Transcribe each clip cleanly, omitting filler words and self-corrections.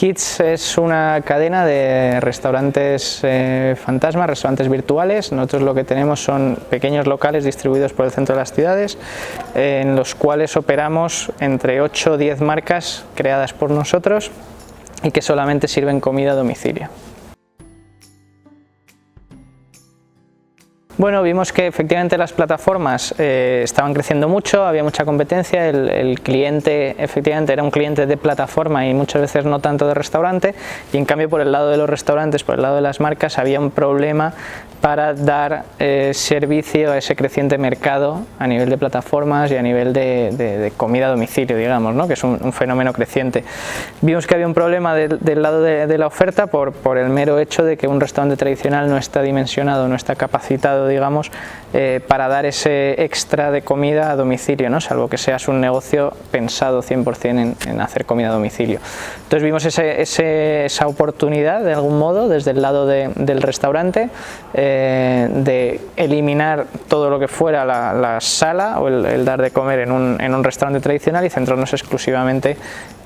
Kids es una cadena de restaurantes fantasmas, restaurantes virtuales. Nosotros lo que tenemos son pequeños locales distribuidos por el centro de las ciudades, en los cuales operamos entre 8 o 10 marcas creadas por nosotros y que solamente sirven comida a domicilio. Bueno, vimos que efectivamente las plataformas estaban creciendo mucho, había mucha competencia, el cliente efectivamente era un cliente de plataforma y muchas veces no tanto de restaurante, y en cambio por el lado de los restaurantes, por el lado de las marcas, había un problema para dar servicio a ese creciente mercado a nivel de plataformas y a nivel de comida a domicilio, digamos, ¿no? Que es un fenómeno creciente. Vimos que había un problema del lado de la oferta por el mero hecho de que un restaurante tradicional no está dimensionado, no está capacitado, digamos, para dar ese extra de comida a domicilio, ¿no? Salvo que seas un negocio pensado 100% en hacer comida a domicilio. Entonces vimos esa oportunidad de algún modo desde el lado del restaurante, de eliminar todo lo que fuera la sala o el dar de comer en un restaurante tradicional y centrarnos exclusivamente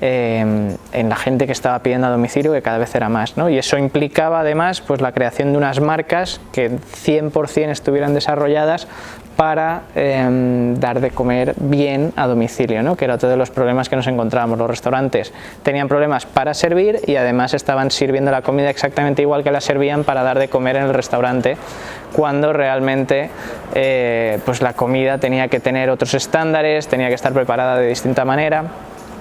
en la gente que estaba pidiendo a domicilio, que cada vez era más, ¿no? Y eso implicaba además pues la creación de unas marcas que 100% estuvieran desarrolladas para dar de comer bien a domicilio, ¿no? Que era otro de los problemas que nos encontrábamos. Los restaurantes tenían problemas para servir y además estaban sirviendo la comida exactamente igual que la servían para dar de comer en el restaurante, cuando realmente pues la comida tenía que tener otros estándares, tenía que estar preparada de distinta manera.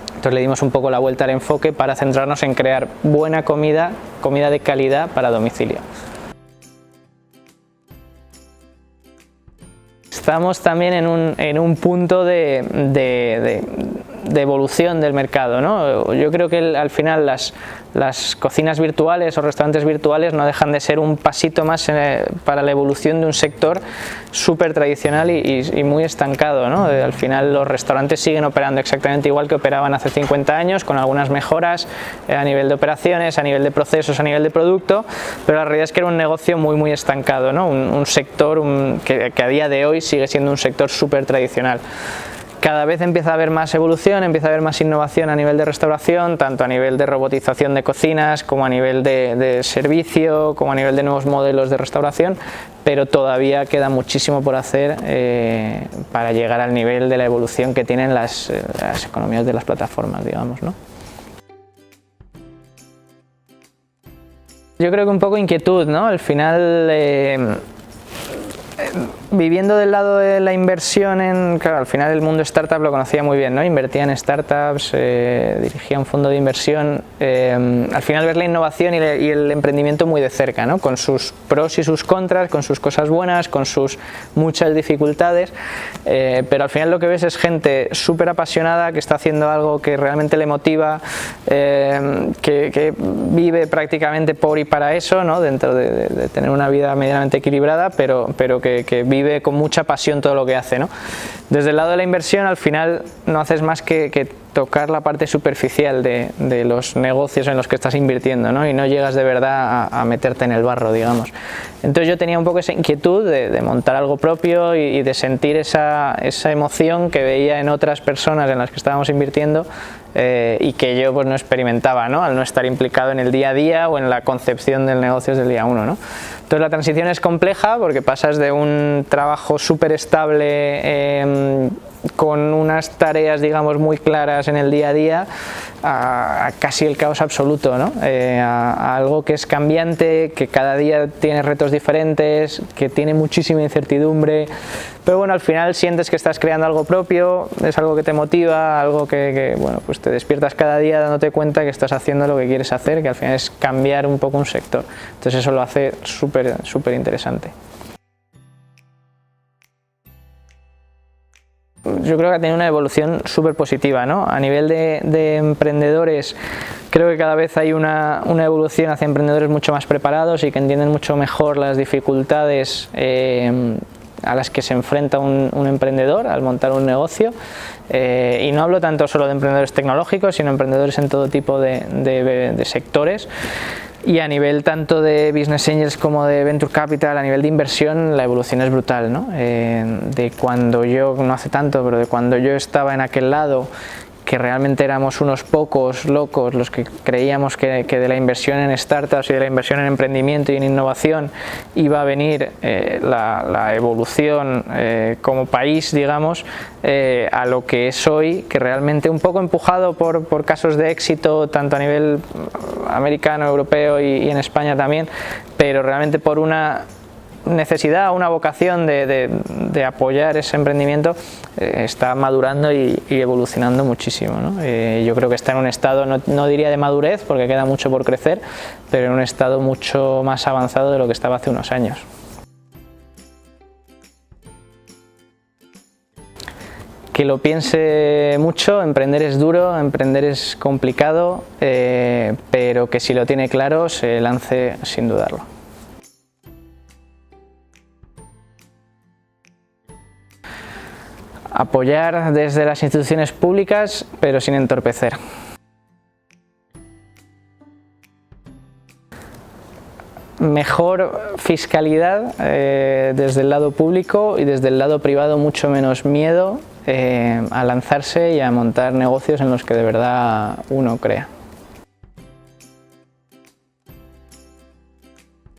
Entonces le dimos un poco la vuelta al enfoque para centrarnos en crear buena comida, comida de calidad para domicilio. Estamos también en un punto de evolución del mercado, ¿no? Yo creo que al final las cocinas virtuales o restaurantes virtuales no dejan de ser un pasito más para la evolución de un sector súper tradicional y muy estancado, ¿no? Al final los restaurantes siguen operando exactamente igual que operaban hace 50 años, con algunas mejoras a nivel de operaciones, a nivel de procesos, a nivel de producto, pero la realidad es que era un negocio muy estancado, ¿no? Un sector que a día de hoy sigue siendo un sector súper tradicional. Cada vez empieza a haber más evolución, empieza a haber más innovación a nivel de restauración, tanto a nivel de robotización de cocinas, como a nivel de servicio, como a nivel de nuevos modelos de restauración, pero todavía queda muchísimo por hacer para llegar al nivel de la evolución que tienen las economías de las plataformas, digamos, ¿no? Yo creo que un poco inquietud, ¿no? Al final viviendo del lado de la inversión claro, al final el mundo startup lo conocía muy bien, ¿no? Invertía en startups, dirigía un fondo de inversión, al final ver la innovación y el emprendimiento muy de cerca, ¿no? Con sus pros y sus contras, con sus cosas buenas, con sus muchas dificultades, pero al final lo que ves es gente súper apasionada que está haciendo algo que realmente le motiva, que vive prácticamente por y para eso, ¿no? Dentro de tener una vida medianamente equilibrada, pero que vive con mucha pasión todo lo que hace, ¿no? Desde el lado de la inversión al final no haces más que tocar la parte superficial de los negocios en los que estás invirtiendo, ¿no? Y no llegas de verdad a meterte en el barro, digamos. Entonces yo tenía un poco esa inquietud de montar algo propio y de sentir esa emoción que veía en otras personas en las que estábamos invirtiendo y que yo pues no experimentaba, ¿no? Al no estar implicado en el día a día o en la concepción del negocio desde el día uno, ¿no? Entonces la transición es compleja porque pasas de un trabajo súper estable con unas tareas, digamos, muy claras en el día a día a casi el caos absoluto, ¿no? A algo que es cambiante, que cada día tiene retos diferentes, que tiene muchísima incertidumbre, pero bueno, al final sientes que estás creando algo propio, es algo que te motiva, algo que bueno, pues te despiertas cada día dándote cuenta que estás haciendo lo que quieres hacer, que al final es cambiar un poco un sector. Entonces eso lo hace súper interesante. Yo creo que ha tenido una evolución súper positiva, ¿no? A nivel de emprendedores, creo que cada vez hay una evolución hacia emprendedores mucho más preparados y que entienden mucho mejor las dificultades a las que se enfrenta un emprendedor al montar un negocio, y no hablo tanto solo de emprendedores tecnológicos, sino emprendedores en todo tipo de sectores. Y a nivel tanto de Business Angels como de Venture Capital, a nivel de inversión, la evolución es brutal, ¿no? De cuando yo, no hace tanto, pero de cuando yo estaba en aquel lado, que realmente éramos unos pocos locos los que creíamos que de la inversión en startups y de la inversión en emprendimiento y en innovación iba a venir la evolución como país, digamos, a lo que es hoy, que realmente un poco empujado por casos de éxito tanto a nivel americano, europeo y en España también, pero realmente por una necesidad, una vocación de apoyar ese emprendimiento, está madurando y evolucionando muchísimo, ¿no? Yo creo que está en un estado, no diría de madurez, porque queda mucho por crecer, pero en un estado mucho más avanzado de lo que estaba hace unos años. Que lo piense mucho. Emprender es duro, emprender es complicado, pero que si lo tiene claro se lance sin dudarlo. Apoyar desde las instituciones públicas, pero sin entorpecer. Mejor fiscalidad desde el lado público, y desde el lado privado mucho menos miedo a lanzarse y a montar negocios en los que de verdad uno crea.